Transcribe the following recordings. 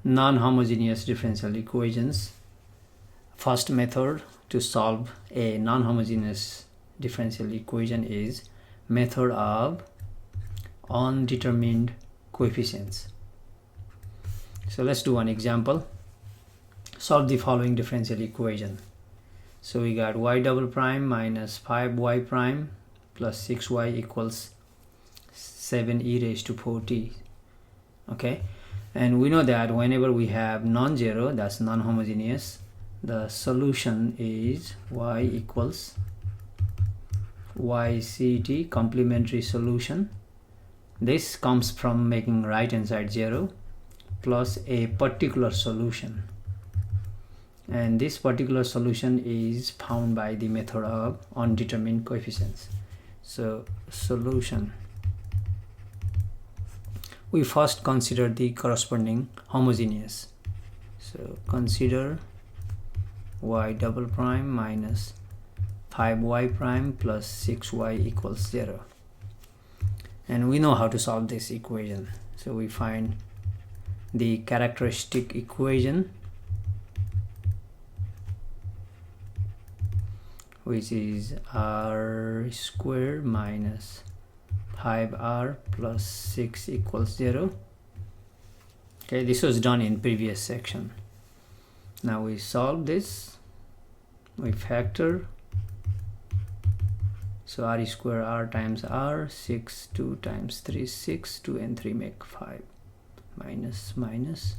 non-homogeneous differential equations. First method to solve a non-homogeneous differential equation is method of undetermined coefficients. So let's do one example. Solve the following differential equation. So we got y double prime minus 5y prime plus 6y equals 7e raised to 4t. Okay, and we know that whenever we have non-zero, that's non-homogeneous, the solution is y equals yct, complementary solution. This comes from making right hand side 0 plus a particular solution, and this particular solution is found by the method of undetermined coefficients. So solution, we first consider the corresponding homogeneous. So consider y double prime minus 5y prime plus 6y equals 0, and we know how to solve this equation. So we find the characteristic equation, which is r squared minus 5r plus 6 equals 0. Okay, this was done in previous section. Now we solve this, we factor. So r square r times r, 6, 2 times 3, 6, 2 and 3 make 5, minus minus,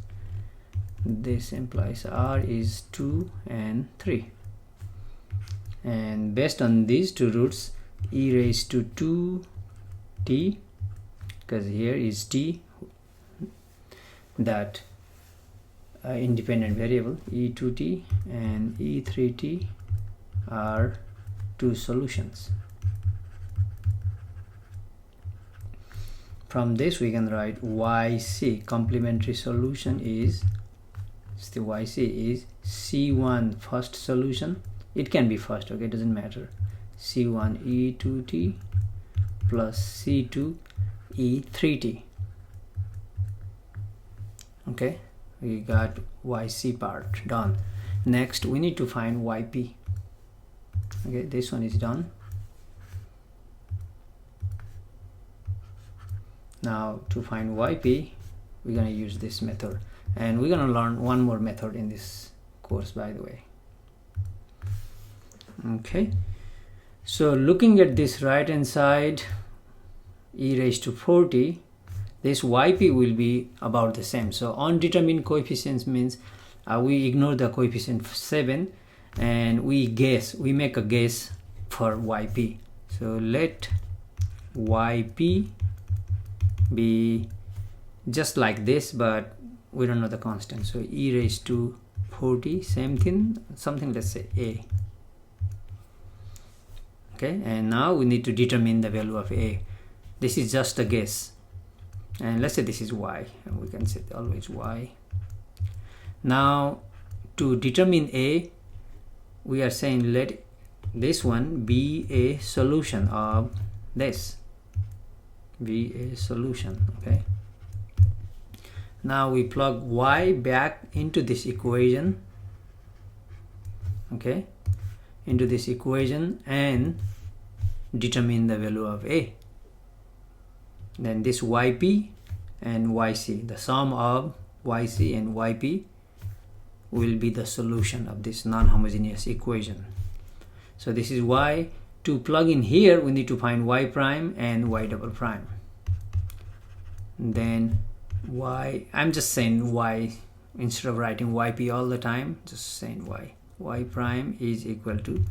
this implies r is 2 and 3, and based on these two roots, e raised to 2t, because here is t, that independent variable, e2t and e3t are two solutions. From this we can write yc, complementary solution is, the yc is c1 first solution, it can be first, okay, it doesn't matter, c1 e2t plus c2 e3t. Okay, we got yc part done. Next we need to find yp. Okay, this one is done. Now to find yp, we're going to use this method, and we're going to learn one more method in this course, by the way. Okay, so looking at this right hand side, e raised to 4t, this yp will be about the same. So undetermined coefficients means we ignore the coefficient 7 and we guess, we make a guess for yp. So let yp be just like this, but we don't know the constant. So e raised to 4t, same thing, something, let's say a. Okay, and now we need to determine the value of a. This is just a guess, and let's say this is y, and we can say always y. Now to determine a, we are saying let this one be a solution of this, be a solution. Okay, now we plug y back into this equation, okay, into this equation, and determine the value of a. Then this yp and yc, the sum of yc and yp will be the solution of this non-homogeneous equation. So this is why to plug in here we need to find y prime and y double prime. Then y, I'm just saying y instead of writing yp all the time, just saying y prime is equal to,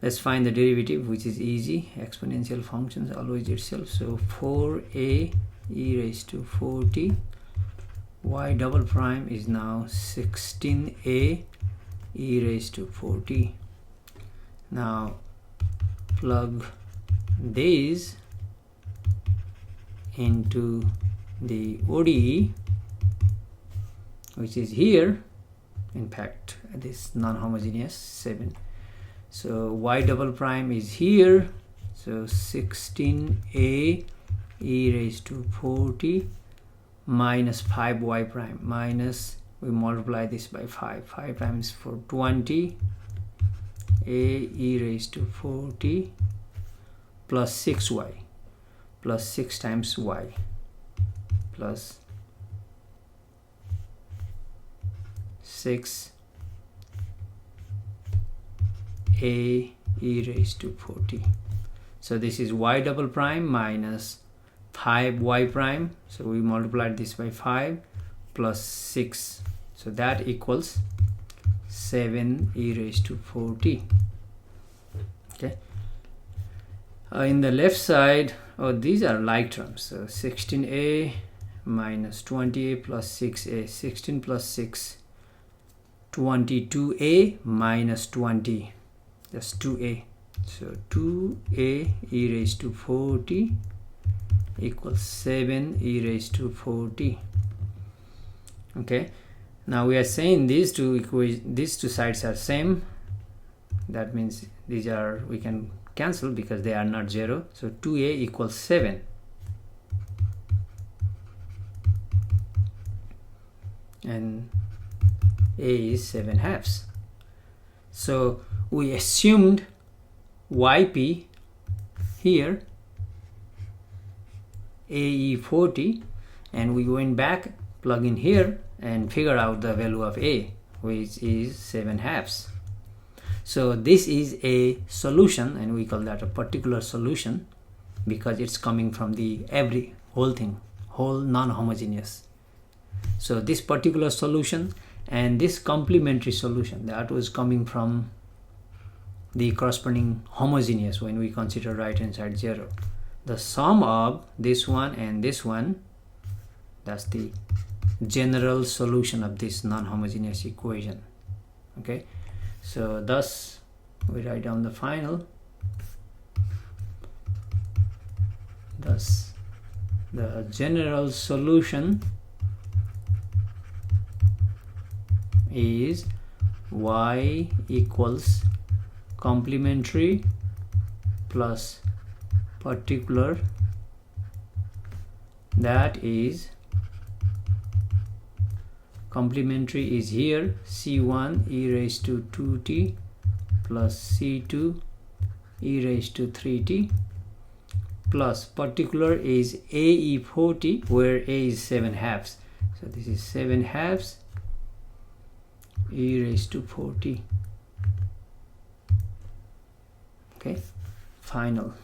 let's find the derivative, which is easy, exponential functions always itself. So 4a e raised to 4t, y double prime is now 16a e raised to 4t. Now plug these into the ODE, which is here, in fact this non-homogeneous 7. So y double prime is here, so 16a e raised to 4t minus 5y prime minus we multiply this by 5. 5 times 4, 20 a e raised to 4t plus 6y plus 6 times y plus 6 a e raised to 4t. So this is y double prime minus 5y prime, so we multiplied this by 5 plus 6, so that equals 7 e raised to 4t. Okay, in the left side, these are like terms, so 16a minus 20a plus 6a, 16 plus 6, 22a minus 20, that's 2a, so 2a e raised to 4t equals 7 e raised to 4t. Okay, now we are saying these two sides are same, that means these are, we can cancel because they are not 0, so 2a equals 7, and a is 7 halves. So we assumed yp here ae 40, and we went back, plug in here and figure out the value of a, which is 7 halves. So this is a solution, and we call that a particular solution because it's coming from the whole non-homogeneous. So this particular solution and this complementary solution, that was coming from the corresponding homogeneous when we consider right hand side 0. The sum of this one and this one, that's the general solution of this non-homogeneous equation. Okay, so thus we write down the final. Thus the general solution is y equals complementary plus particular, that is complementary is here c1 e raised to 2t plus c2 e raised to 3t plus particular is ae 40, where a is 7 halves, so this is 7 halves e raised to 4t. Okay, final.